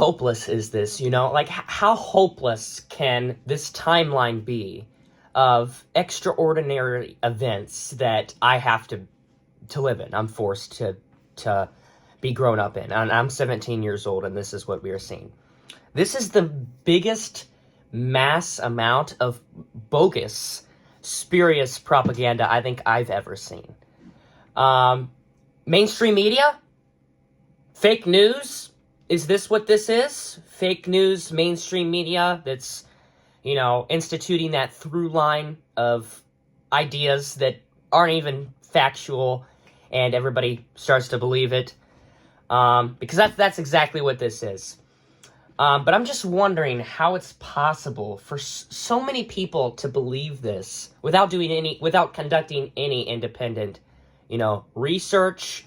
hopeless is this, Like, how hopeless can this timeline be of extraordinary events that I have to live in? I'm forced to be grown up in. And I'm 17 years old, and this is what we are seeing. This is the biggest mass amount of bogus, spurious propaganda I think I've ever seen. Mainstream media? Fake news? Is this what this is? Fake news, mainstream media that's, instituting that through line of ideas that aren't even factual, and everybody starts to believe it. Because that's exactly what this is. But I'm just wondering how it's possible for so many people to believe this without conducting any independent, research.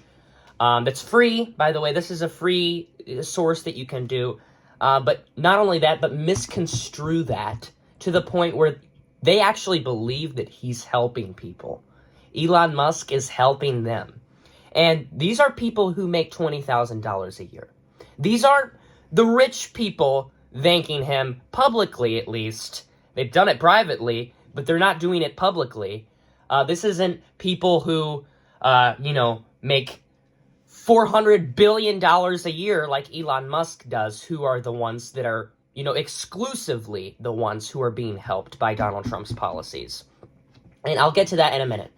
That's free, by the way. This is a free source that you can do. But not only that, but misconstrue that to the point where they actually believe that he's helping people. Elon Musk is helping them. And these are people who make $20,000 a year. These aren't the rich people thanking him publicly, at least. They've done it privately, but they're not doing it publicly. This isn't people who, make $400 billion a year like Elon Musk does, who are the ones that are, exclusively the ones who are being helped by Donald Trump's policies. And I'll get to that in a minute.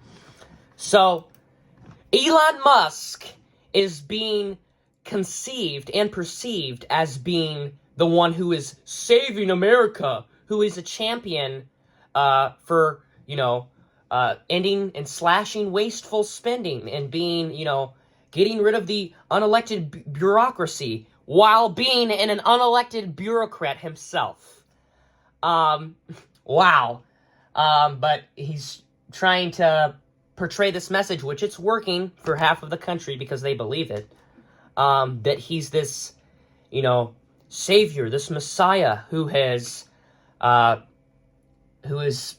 So, Elon Musk is being conceived and perceived as being the one who is saving America, who is a champion for, ending and slashing wasteful spending and being, getting rid of the unelected bureaucracy while being an unelected bureaucrat himself. Wow. But he's trying to portray this message, which it's working for half of the country because they believe it, that he's this, savior, this messiah who is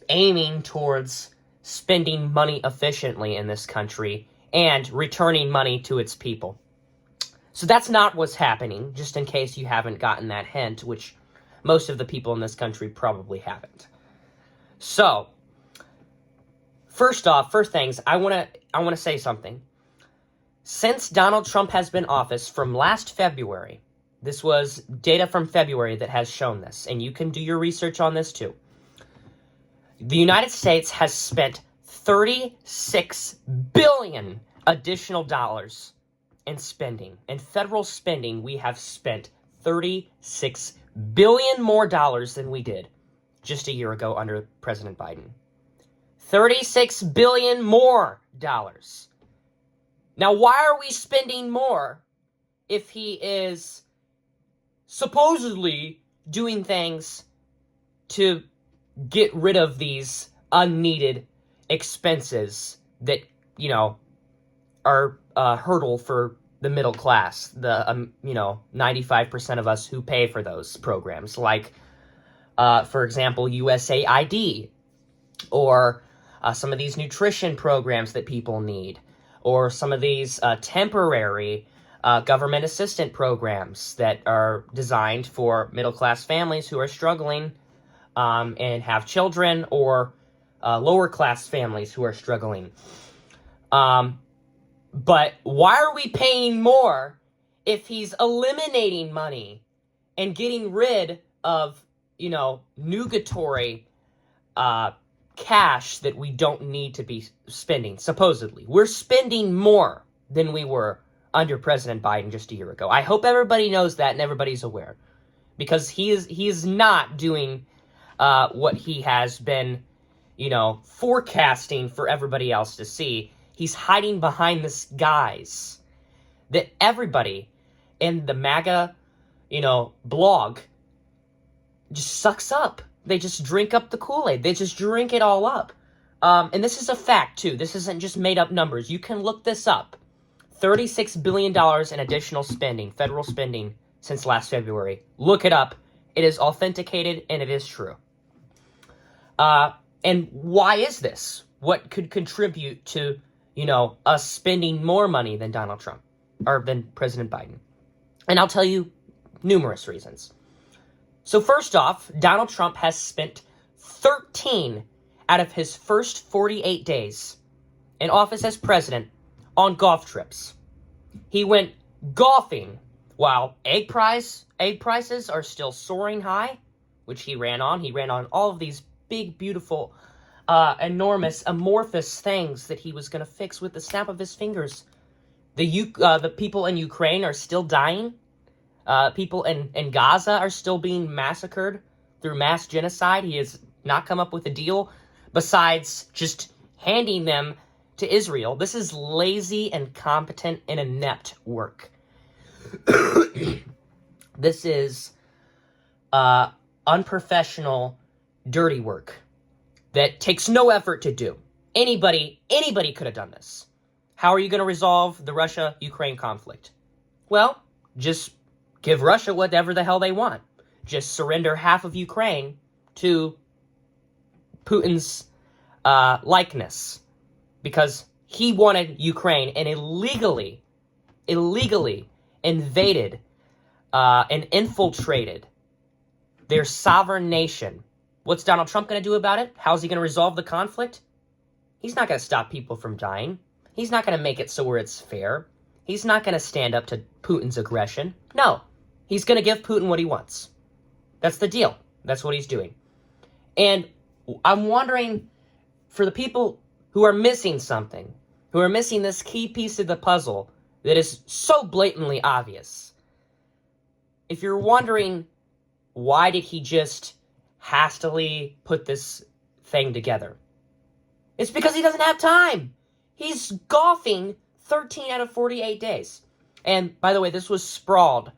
aiming towards spending money efficiently in this country and returning money to its people. So that's not what's happening, just in case you haven't gotten that hint, which most of the people in this country probably haven't. So, first things, I want to say something. Since Donald Trump has been in office from last February, this was data from February that has shown this, and you can do your research on this too. The United States has spent $36 billion additional dollars in spending. In federal spending, we have spent $36 billion more dollars than we did just a year ago under President Biden. $36 billion more dollars. Now, why are we spending more if he is supposedly doing things to get rid of these unneeded expenses that, are a hurdle for the middle class, the, 95% of us who pay for those programs, like, for example, USAID, or some of these nutrition programs that people need, or some of these temporary government assistance programs that are designed for middle-class families who are struggling and have children, or lower-class families who are struggling. But why are we paying more if he's eliminating money and getting rid of, nugatory cash that we don't need to be spending, supposedly? We're spending more than we were under President Biden just a year ago. I hope everybody knows that and everybody's aware, because he is not doing what he has been, forecasting for everybody else to see. He's hiding behind this guise that everybody in the MAGA, blog just sucks up. They just drink up the Kool-Aid. They just drink it all up. And this is a fact, too. This isn't just made-up numbers. You can look this up. $36 billion in additional spending, federal spending, since last February. Look it up. It is authenticated, and it is true. And why is this? What could contribute to, us spending more money than Donald Trump, or than President Biden? And I'll tell you numerous reasons. So first off, Donald Trump has spent 13 out of his first 48 days in office as president on golf trips. He went golfing while egg prices are still soaring high, which he ran on. He ran on all of these big, beautiful, enormous, amorphous things that he was going to fix with the snap of his fingers. The people in Ukraine are still dying. People in Gaza are still being massacred through mass genocide. He has not come up with a deal besides just handing them to Israel. This is lazy, incompetent, and inept work. This is unprofessional, dirty work that takes no effort to do. Anybody could have done this. How are you going to resolve the Russia-Ukraine conflict? Well, just give Russia whatever the hell they want. Just surrender half of Ukraine to Putin's likeness. Because he wanted Ukraine and illegally invaded and infiltrated their sovereign nation. What's Donald Trump going to do about it? How's he going to resolve the conflict? He's not going to stop people from dying. He's not going to make it so where it's fair. He's not going to stand up to Putin's aggression. No, he's going to give Putin what he wants. That's the deal. That's what he's doing. And I'm wondering, for the people who are missing something, who are missing this key piece of the puzzle that is so blatantly obvious, if you're wondering, why did he just hastily put this thing together? It's because he doesn't have time. He's golfing 13 out of 48 days. And by the way, this was sprawled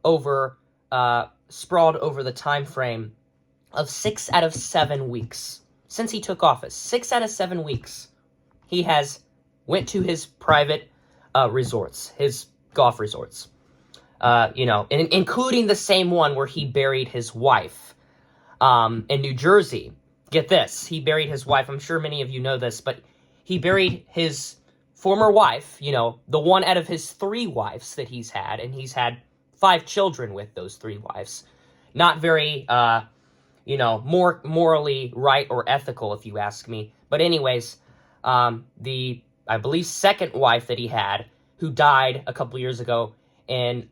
over the time frame of 6 out of 7 weeks since he took office. 6 out of 7 weeks he has went to his private resorts, his golf resorts, including the same one where he buried his wife in New Jersey. Get this, he buried his wife. I'm sure many of you know this, but he buried his former wife, the one out of his 3 wives that he's had, and he's had 5 children with those 3 wives. Not very, more morally right or ethical, if you ask me. But anyways, I believe, second wife that he had, who died a couple years ago, and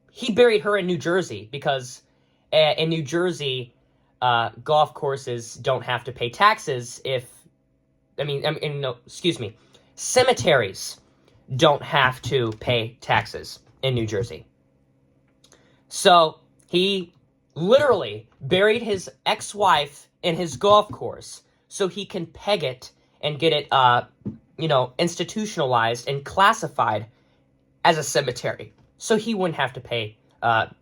he buried her in New Jersey because in New Jersey, golf courses don't have to pay taxes cemeteries don't have to pay taxes in New Jersey. So he literally buried his ex-wife in his golf course so he can peg it and get it, institutionalized and classified as a cemetery. So he wouldn't have to pay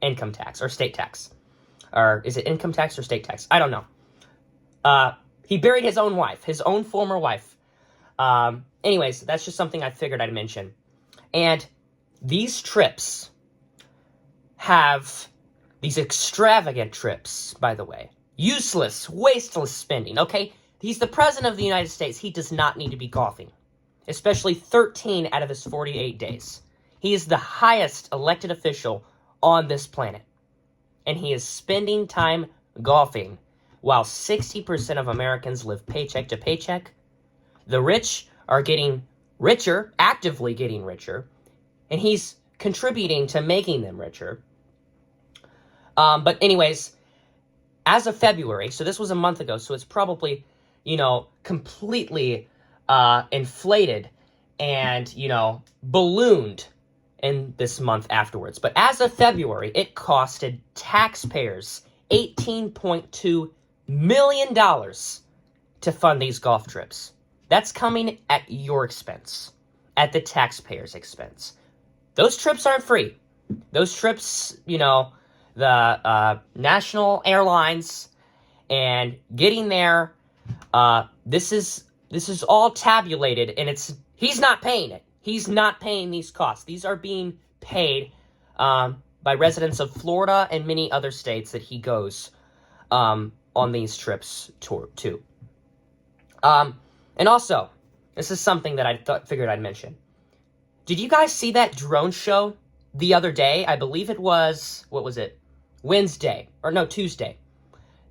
income tax or state tax. Or is it income tax or state tax? I don't know. He buried his own wife, his own former wife. Anyways, that's just something I figured I'd mention. And these trips have these extravagant trips, by the way. Useless, wasteless spending, okay? He's the president of the United States. He does not need to be golfing, especially 13 out of his 48 days. He is the highest elected official on this planet, and he is spending time golfing while 60% of Americans live paycheck to paycheck. The rich are getting richer, actively getting richer, and he's contributing to making them richer. But anyways, as of February, so this was a month ago, so it's probably, completely inflated and, ballooned in this month afterwards. But as of February, it costed taxpayers $18.2 million to fund these golf trips. That's coming at your expense, at the taxpayers' expense. Those trips aren't free. Those trips, the national airlines and getting there, this is all tabulated, and he's not paying it. He's not paying these costs. These are being paid by residents of Florida and many other states that he goes on these trips to. And also, this is something that I figured I'd mention. Did you guys see that drone show the other day, I believe it was, what was it? Wednesday, or no, Tuesday,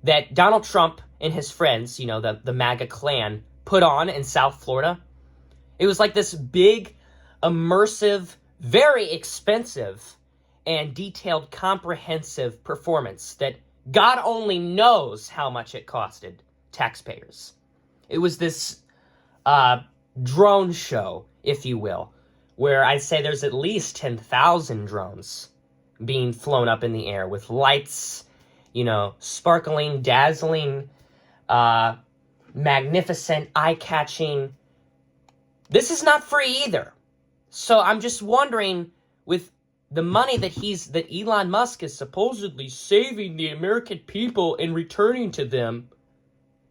that Donald Trump and his friends, you know, the MAGA clan, put on in South Florida. It was like this big, immersive, very expensive, and detailed, comprehensive performance that God only knows how much it costed taxpayers. It was this drone show, if you will, where I'd say there's at least 10,000 drones being flown up in the air with lights, you know, sparkling, dazzling, magnificent, eye-catching. This is not free either. So I'm just wondering, with the money that Elon Musk is supposedly saving the American people and returning to them,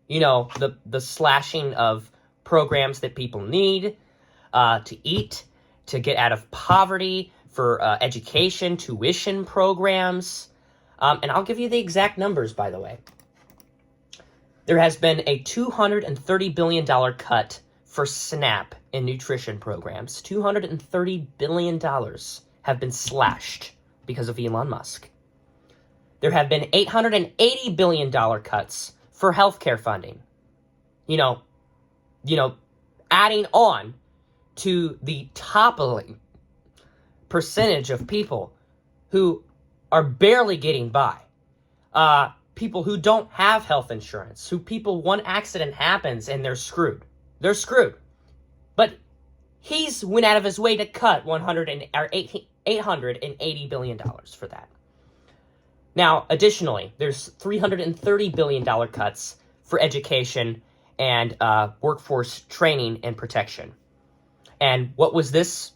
you know, the slashing of programs that people need to eat, to get out of poverty, for education, tuition programs. And I'll give you the exact numbers, by the way. There has been a $230 billion cut for SNAP and nutrition programs. $230 billion have been slashed because of Elon Musk. There have been $880 billion cuts for healthcare funding. You know, adding on to the toppling percentage of people who are barely getting by. People who don't have health insurance, one accident happens and they're screwed. They're screwed. But he's went out of his way to cut $880 billion for that. Now, additionally, there's $330 billion cuts for education and workforce training and protection. And what was this,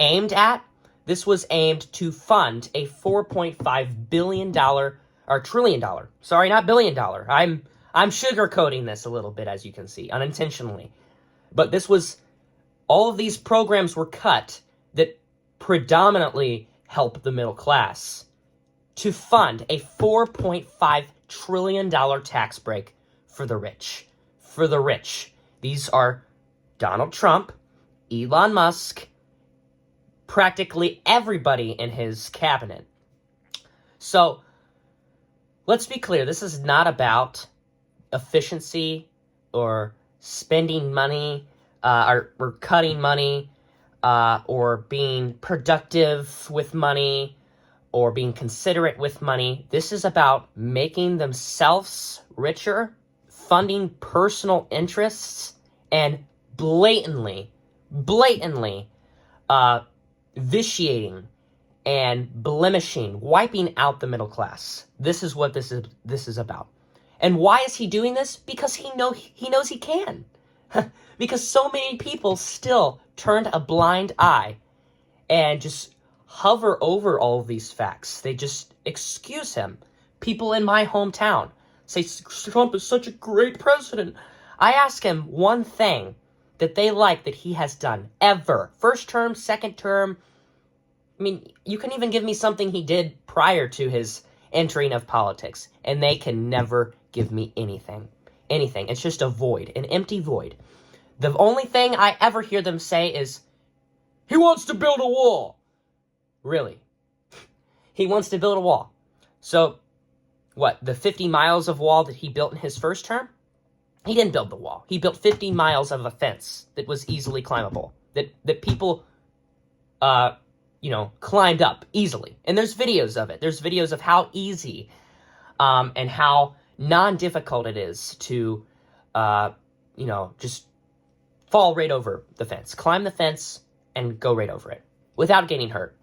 aimed at? This was aimed to fund a $4.5 billion, or trillion dollar. Sorry, not billion dollar. I'm sugarcoating this a little bit, as you can see, unintentionally. But all of these programs were cut that predominantly help the middle class to fund a $4.5 trillion tax break for the rich. For the rich. These are Donald Trump, Elon Musk, practically everybody in his cabinet. So, let's be clear. This is not about efficiency or spending money or cutting money or being productive with money or being considerate with money. This is about making themselves richer, funding personal interests, and blatantly vitiating and blemishing, wiping out the middle class. This is what this is about. And why is he doing this? Because he knows he can. Because so many people still turned a blind eye and just hover over all of these facts. They just excuse him. People in my hometown say Trump is such a great president. I ask him one thing that they like that he has done ever. First term, second term. I mean, you can even give me something he did prior to his entering of politics, and they can never give me anything. Anything. It's just a void, an empty void. The only thing I ever hear them say is, he wants to build a wall. Really? He wants to build a wall. So, what, the 50 miles of wall that he built in his first term? He didn't build the wall. He built 50 miles of a fence that was easily climbable, that people, climbed up easily. And there's videos of it. There's videos of how easy and how non-difficult it is to, just fall right over the fence. Climb the fence and go right over it without getting hurt.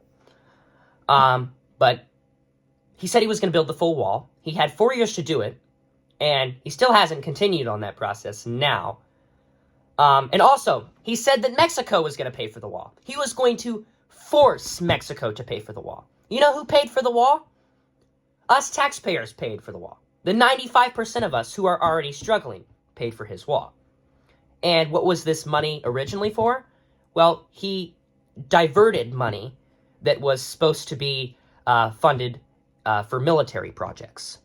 But he said he was going to build the full wall. He had 4 years to do it. And he still hasn't continued on that process now. And also, he said that Mexico was going to pay for the wall. He was going to force Mexico to pay for the wall. You know who paid for the wall? Us taxpayers paid for the wall. The 95% of us who are already struggling paid for his wall. And what was this money originally for? Well, he diverted money that was supposed to be funded for military projects.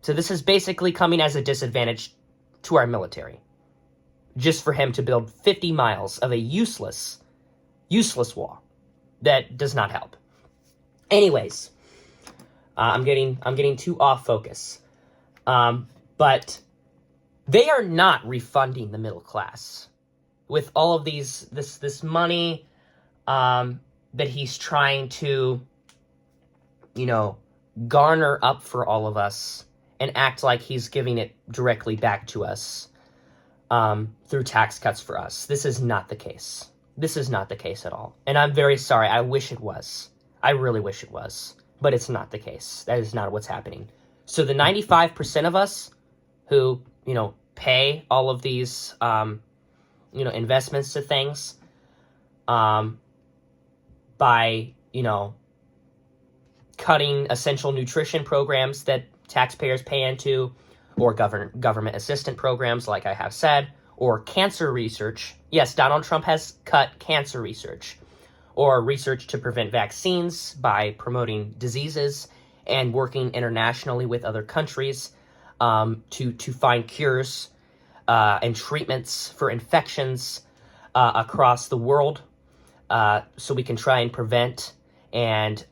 So this is basically coming as a disadvantage to our military. Just for him to build 50 miles of a useless wall. that does not help. Anyways, I'm getting too off focus. But they are not refunding the middle class with all of this money that he's trying to, garner up for all of us and act like he's giving it directly back to us through tax cuts for us. This is not the case. This is not the case at all. And I'm very sorry. I wish it was. I really wish it was. But it's not the case. That is not what's happening. So the 95% of us who, pay all of these, investments to things by, cutting essential nutrition programs that taxpayers pay into, or government assistant programs, like I have said, or cancer research. Yes, Donald Trump has cut cancer research, or research to prevent vaccines by promoting diseases and working internationally with other countries to find cures and treatments for infections across the world, so we can try and prevent and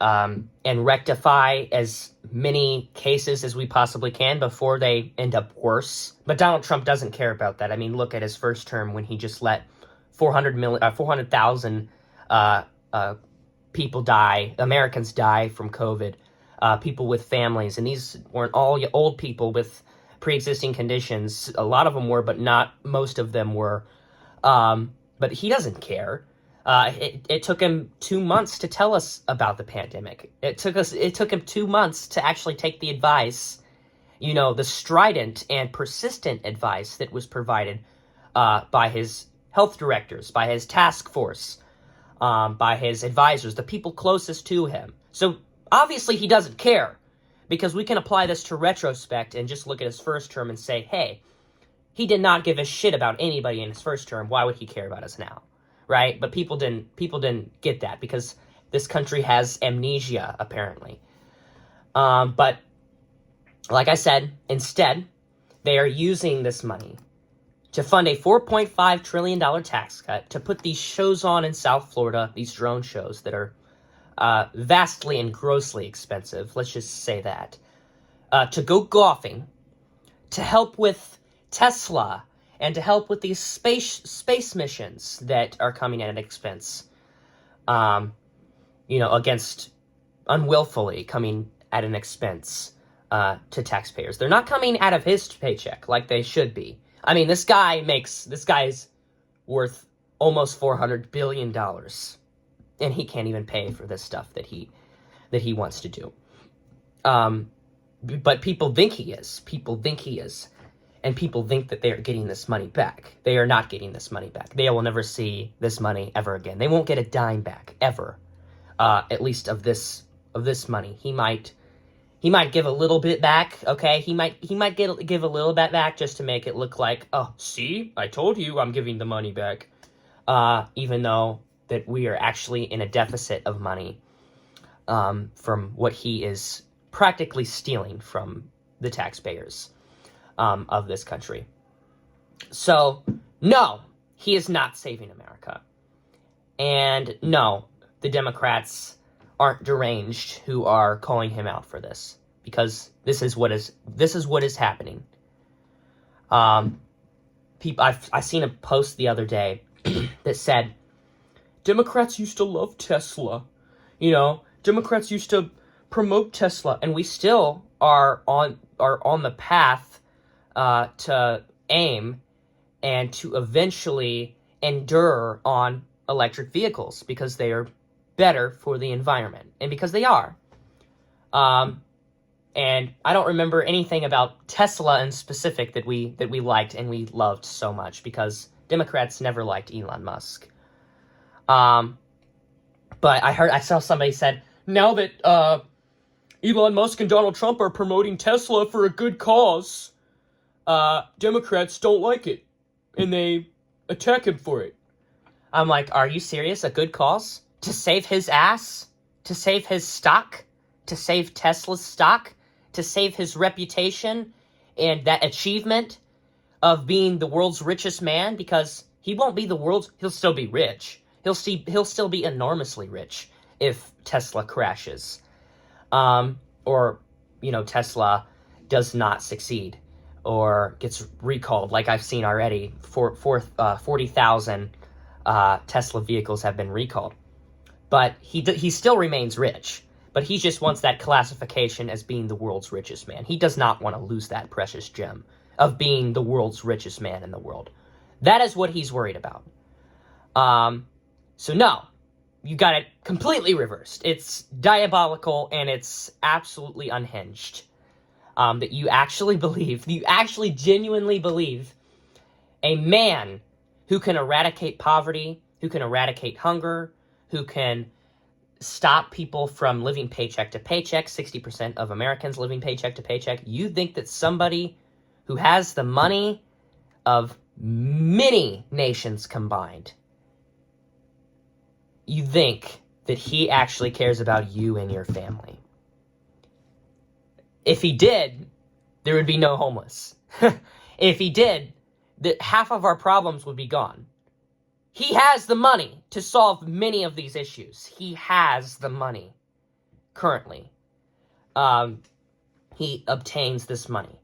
rectify as many cases as we possibly can before they end up worse. But Donald Trump doesn't care about that. I mean, look at his first term when he just let 400,000 people die, Americans die from COVID, people with families, and these weren't all old people with pre-existing conditions. A lot of them were, but not most of them were. But he doesn't care. It took him 2 months to tell us about the pandemic. It took him 2 months to actually take the advice, the strident and persistent advice that was provided by his health directors, by his task force, by his advisors, the people closest to him. So obviously he doesn't care, because we can apply this to retrospect and just look at his first term and say, hey, he did not give a shit about anybody in his first term. Why would he care about us now? Right? But people didn't get that, because this country has amnesia, apparently. But like I said, instead, they are using this money to fund a $4.5 trillion tax cut, to put these shows on in South Florida, these drone shows that are vastly and grossly expensive, let's just say that, to go golfing, to help with Tesla, and to help with these space missions that are coming at an expense, against unwillfully coming at an expense to taxpayers. They're not coming out of his paycheck like they should be. I mean, this guy's worth almost $400 billion, and he can't even pay for this stuff that he wants to do. But people think he is. And people think that they are getting this money back. They are not getting this money back. They will never see this money ever again. They won't get a dime back, ever. At least of this money. He might give a little bit back, okay? He might give a little bit back just to make it look like, oh, see? I told you I'm giving the money back. Even though that we are actually in a deficit of money from what he is practically stealing from the taxpayers of this country. So, no, he is not saving America. And no, the Democrats aren't deranged who are calling him out for this, because this is what is happening. I seen a post the other day that said, Democrats used to love Tesla. Democrats used to promote Tesla, and we still are on the path to aim and to eventually endure on electric vehicles, because they are better for the environment, and because they are. And I don't remember anything about Tesla in specific that we liked and we loved so much, because Democrats never liked Elon Musk. But I saw somebody said, now that Elon Musk and Donald Trump are promoting Tesla for a good cause, Democrats don't like it, and they attack him for it. I'm like, are you serious? A good cause? To save his ass? To save his stock? To save Tesla's stock? To save his reputation and that achievement of being the world's richest man? Because he won't be the world's... He'll still be rich. He'll still be enormously rich. if Tesla crashes, or, Tesla does not succeed or gets recalled, like I've seen already. 40,000 Tesla vehicles have been recalled. But he still remains rich. But he just wants that classification as being the world's richest man. He does not want to lose that precious gem of being the world's richest man in the world. That is what he's worried about. So no, you got it completely reversed. It's diabolical, and it's absolutely unhinged. That you actually genuinely believe a man who can eradicate poverty, who can eradicate hunger, who can stop people from living paycheck to paycheck, 60% of Americans living paycheck to paycheck. You think that somebody who has the money of many nations combined, you think that he actually cares about you and your family. If he did, there would be no homeless. If he did, half of our problems would be gone. He has the money to solve many of these issues. He has the money currently. He obtains this money.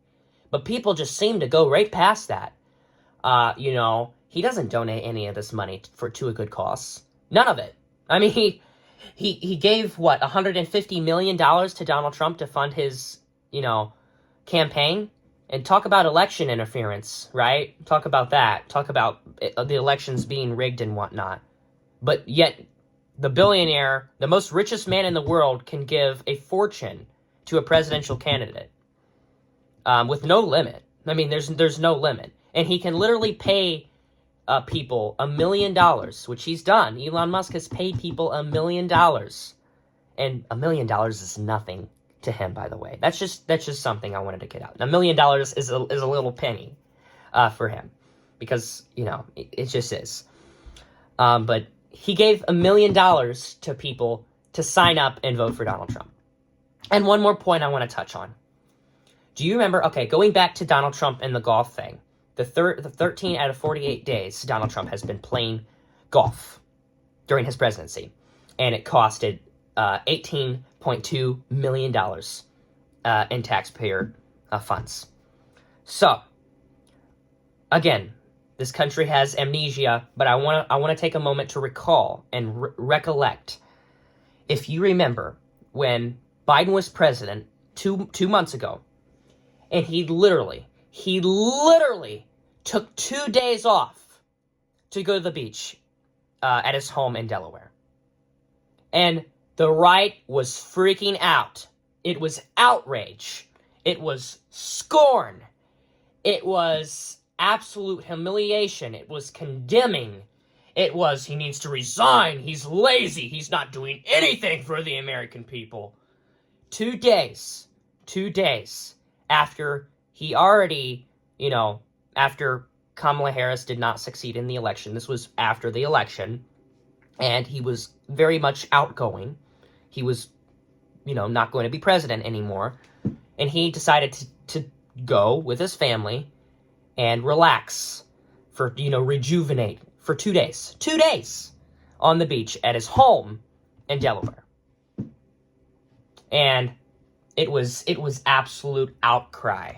But people just seem to go right past that. He doesn't donate any of this money to a good cause. None of it. I mean, he gave, $150 million to Donald Trump to fund his, campaign? And talk about election interference, right? Talk about that. Talk about the elections being rigged and whatnot. But yet, the billionaire, the most richest man in the world, can give a fortune to a presidential candidate with no limit. I mean, there's no limit. And he can literally pay people $1 million, which he's done. Elon Musk has paid people $1 million. And $1 million is nothing to him, by the way. That's just something I wanted to get out. $1 million is a little penny for him, because it just is. But he gave $1 million to people to sign up and vote for Donald Trump. And one more point I want to touch on. Do you remember? Okay, going back to Donald Trump and the golf thing. The 13 out of 48 days Donald Trump has been playing golf during his presidency, and it costed $18.2 million in taxpayer funds. So, again, this country has amnesia, but I want to take a moment to recall and recollect. If you remember when Biden was president two months ago, and he literally took 2 days off to go to the beach at his home in Delaware. And the right was freaking out. It was outrage. It was scorn. It was absolute humiliation. It was condemning. It was, he needs to resign. He's lazy. He's not doing anything for the American people. 2 days after he already, after Kamala Harris did not succeed in the election. This was after the election. And he was very much outgoing. He was, not going to be president anymore. And he decided to go with his family and relax rejuvenate for 2 days. 2 days on the beach at his home in Delaware. And it was absolute outcry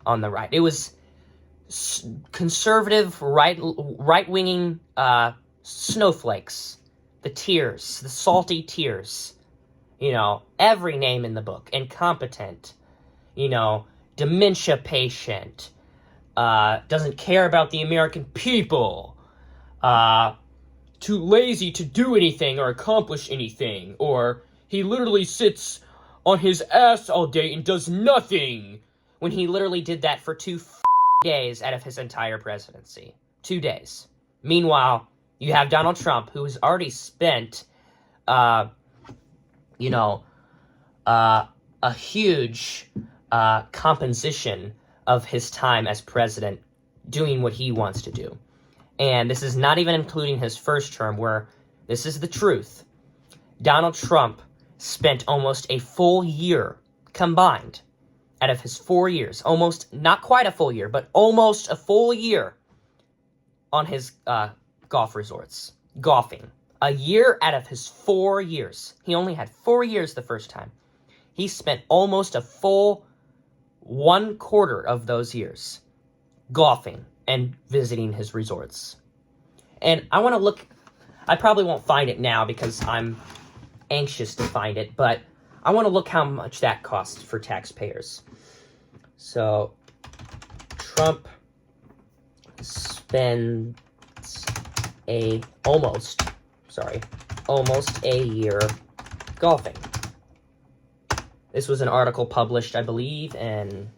on the right. It was conservative, right-winging snowflakes. The tears, the salty tears. Every name in the book. Incompetent. Dementia patient. Doesn't care about the American people. Too lazy to do anything or accomplish anything. Or he literally sits on his ass all day and does nothing. When he literally did that for 2 days out of his entire presidency. 2 days. Meanwhile, you have Donald Trump, who has already spent, a huge composition of his time as president doing what he wants to do. And this is not even including his first term, where, this is the truth, Donald Trump spent almost a full year combined out of his 4 years, almost, not quite a full year, but almost a full year on his golf resorts, golfing, A year out of his 4 years. He only had 4 years the first time. He spent almost a full 1/4 of those years golfing and visiting his resorts. And I want to look, I probably won't find it now because I'm anxious to find it, but I want to look how much that costs for taxpayers. So, Trump spends almost a year golfing. This was an article published, I believe, in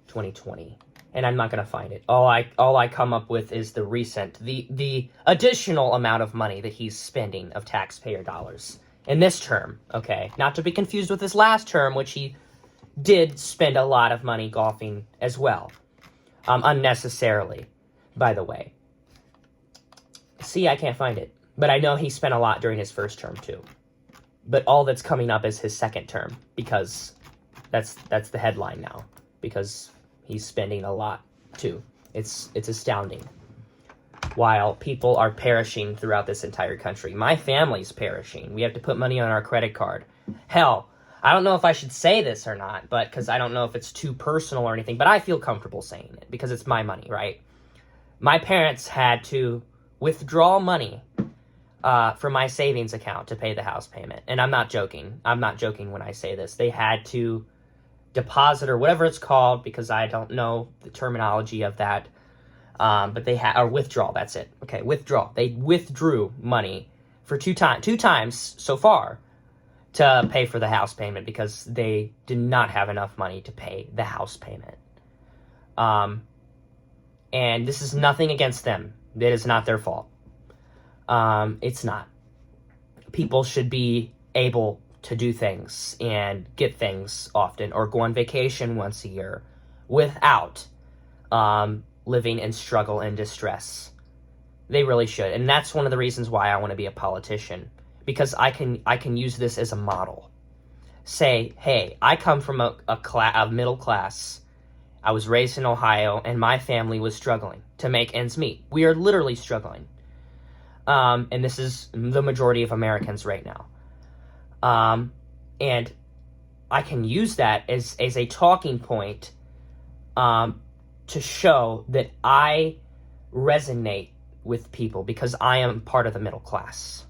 2020. And I'm not going to find it. All I come up with is the recent, the additional amount of money that he's spending of taxpayer dollars in this term, okay? Not to be confused with his last term, which he did spend a lot of money golfing as well. Unnecessarily, by the way. See, I can't find it. But I know he spent a lot during his first term, too. But all that's coming up is his second term, because that's the headline now. Because he's spending a lot, too. It's astounding. While people are perishing throughout this entire country. My family's perishing. We have to put money on our credit card. Hell, I don't know if I should say this or not, but because I don't know if it's too personal or anything, but I feel comfortable saying it, because it's my money, right? My parents had to withdraw money from my savings account to pay the house payment. And I'm not joking. I'm not joking when I say this. They had to deposit, or whatever it's called, because I don't know the terminology of that. But they had, or withdrawal, that's it. Okay, withdrawal. They withdrew money for two times so far to pay for the house payment, because they did not have enough money to pay the house payment. And this is nothing against them. It is not their fault. It's not. People should be able to do things and get things often, or go on vacation once a year without living in struggle and distress. They really should. And that's one of the reasons why I want to be a politician, because I can use this as a model. Say, hey, I come from a middle class. I was raised in Ohio, and my family was struggling to make ends meet. We are literally struggling. And this is the majority of Americans right now. And I can use that as a talking point to show that I resonate with people, because I am part of the middle class.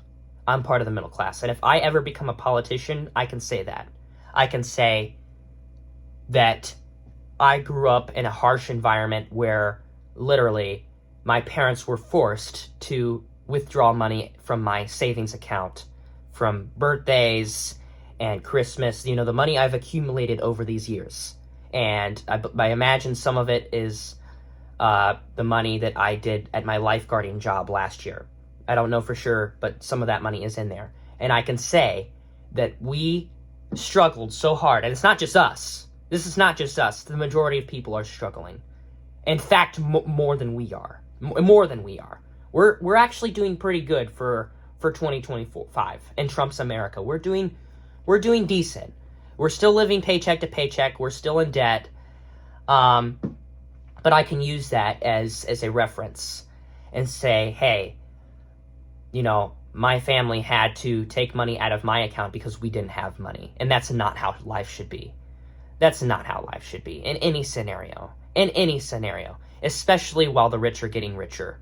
I'm part of the middle class. And if I ever become a politician, I can say that. I can say that I grew up in a harsh environment where literally my parents were forced to withdraw money from my savings account from birthdays and Christmas, the money I've accumulated over these years. And I imagine some of it is the money that I did at my lifeguarding job last year. I don't know for sure, but some of that money is in there. And I can say that we struggled so hard, and it's not just us. This is not just us. The majority of people are struggling. In fact, more than we are. More than we are. We're actually doing pretty good for 2025 in Trump's America. We're doing decent. We're still living paycheck to paycheck. We're still in debt. But I can use that as a reference and say, hey, my family had to take money out of my account because we didn't have money. And that's not how life should be. That's not how life should be in any scenario. In any scenario. Especially while the rich are getting richer.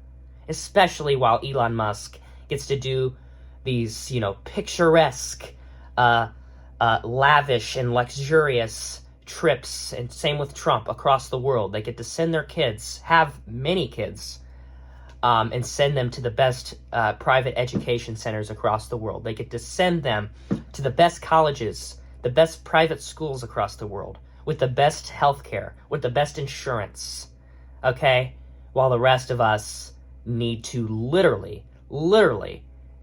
Especially while Elon Musk gets to do these, picturesque, lavish and luxurious trips, and same with Trump, across the world. They get to send their kids, have many kids, and send them to the best private education centers across the world. They get to send them to the best colleges, the best private schools across the world, with the best healthcare, with the best insurance, okay? While the rest of us need to literally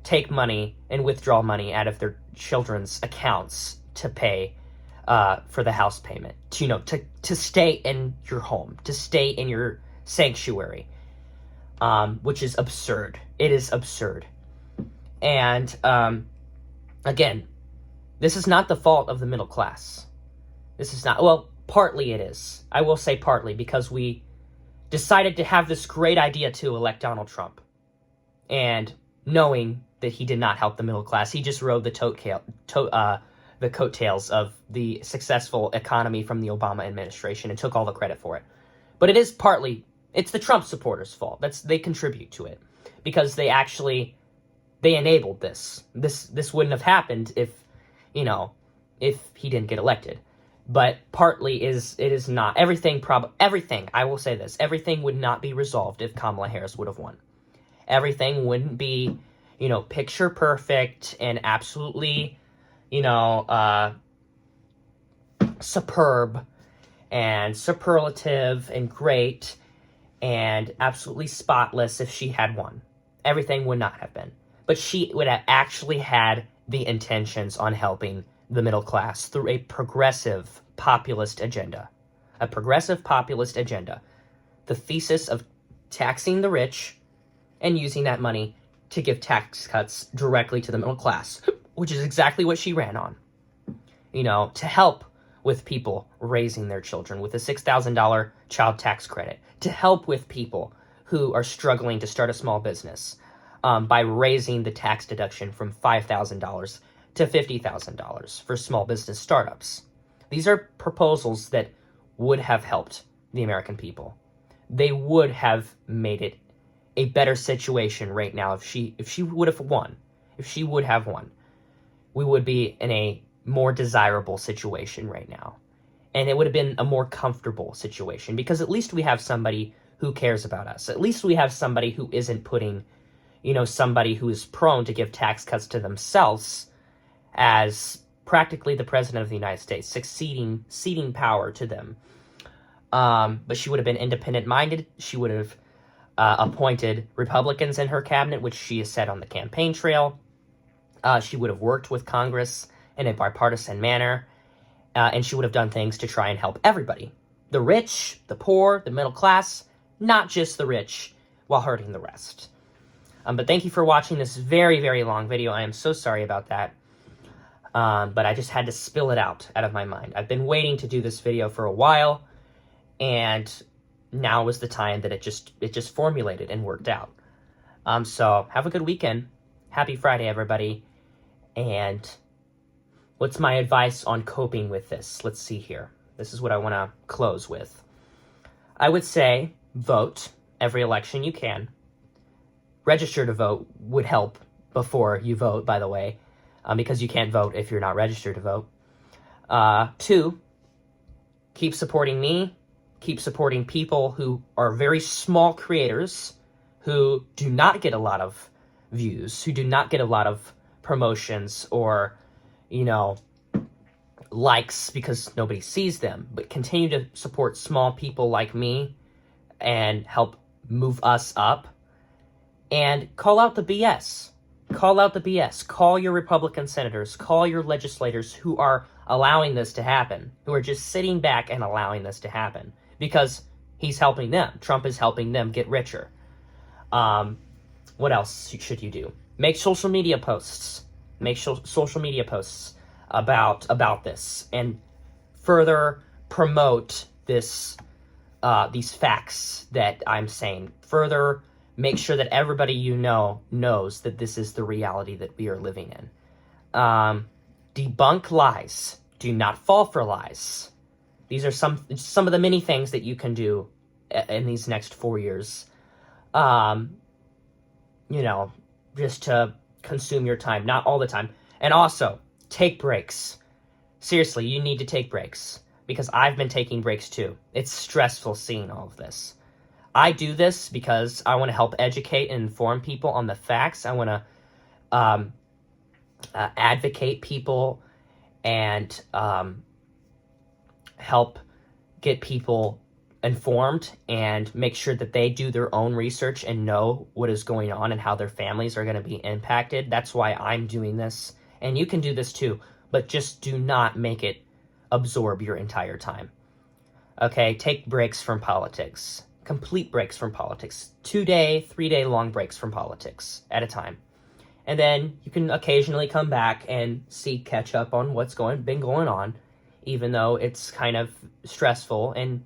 take money and withdraw money out of their children's accounts to pay for the house payment, to stay in your home, to stay in your sanctuary, which is absurd. It is absurd. And again, this is not the fault of the middle class. This is not, well, partly it is. I will say partly, because we decided to have this great idea to elect Donald Trump. And knowing that he did not help the middle class. He just rode the coattails of the successful economy from the Obama administration and took all the credit for it. But it's the Trump supporters' fault. They contribute to it because they enabled this. This wouldn't have happened if he didn't get elected. But partly it is not. Everything, I will say this, everything would not be resolved if Kamala Harris would have won. Everything wouldn't be, picture perfect and absolutely, superb and superlative and great and absolutely spotless if she had won. Everything would not have been. But she would have actually had the intentions on helping the middle class through a progressive populist agenda. A progressive populist agenda. The thesis of taxing the rich and using that money to give tax cuts directly to the middle class, which is exactly what she ran on. To help with people raising their children with a $6,000 child tax credit, to help with people who are struggling to start a small business by raising the tax deduction from $5,000 to $50,000 for small business startups. These are proposals that would have helped the American people. They would have made it a better situation right now if she would have won. If she would have won, we would be in a more desirable situation right now. And it would have been a more comfortable situation because at least we have somebody who cares about us. At least we have somebody who isn't putting, somebody who is prone to give tax cuts to themselves as practically the president of the United States, ceding power to them. But she would have been independent-minded. She would have appointed Republicans in her cabinet, which she has said on the campaign trail. She would have worked with Congress in a bipartisan manner, and she would have done things to try and help everybody. The rich, the poor, the middle class, not just the rich, while hurting the rest. But thank you for watching this very, very long video. I am so sorry about that. But I just had to spill it out of my mind. I've been waiting to do this video for a while, and now was the time that it just formulated and worked out. So have a good weekend. Happy Friday, everybody. And what's my advice on coping with this? Let's see here. This is what I want to close with. I would say vote every election you can. Register to vote would help before you vote, by the way, because you can't vote if you're not registered to vote. 2, keep supporting me. Keep supporting people who are very small creators who do not get a lot of views, who do not get a lot of promotions or, likes because nobody sees them, but continue to support small people like me and help move us up. And call out the BS. Call out the BS. Call your Republican senators. Call your legislators who are allowing this to happen, who are just sitting back and allowing this to happen. Because he's helping them. Trump is helping them get richer. What else should you do? Make social media posts. Make social media posts about this and further promote this these facts that I'm saying. Further make sure that everybody knows that this is the reality that we are living in. Debunk lies. Do not fall for lies. These are some of the many things that you can do in these next 4 years. Just to consume your time, not all the time. And also, take breaks. Seriously, you need to take breaks. Because I've been taking breaks too. It's stressful seeing all of this. I do this because I want to help educate and inform people on the facts. I want to advocate people and help get people informed and make sure that they do their own research and know what is going on and how their families are going to be impacted. That's why I'm doing this. And you can do this too, but just do not make it absorb your entire time. Okay, take breaks from politics. Complete breaks from politics. 2-day, 3-day long breaks from politics at a time. And then you can occasionally come back and catch up on what's been going on, even though it's kind of stressful and,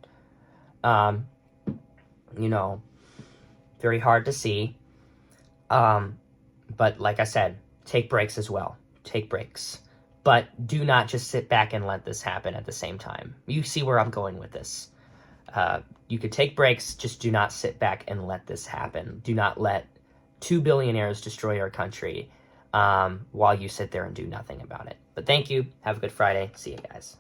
very hard to see. But like I said, take breaks as well. Take breaks. But do not just sit back and let this happen at the same time. You see where I'm going with this. You could take breaks, just do not sit back and let this happen. Do not let 2 billionaires destroy our country while you sit there and do nothing about it. But thank you. Have a good Friday. See you guys.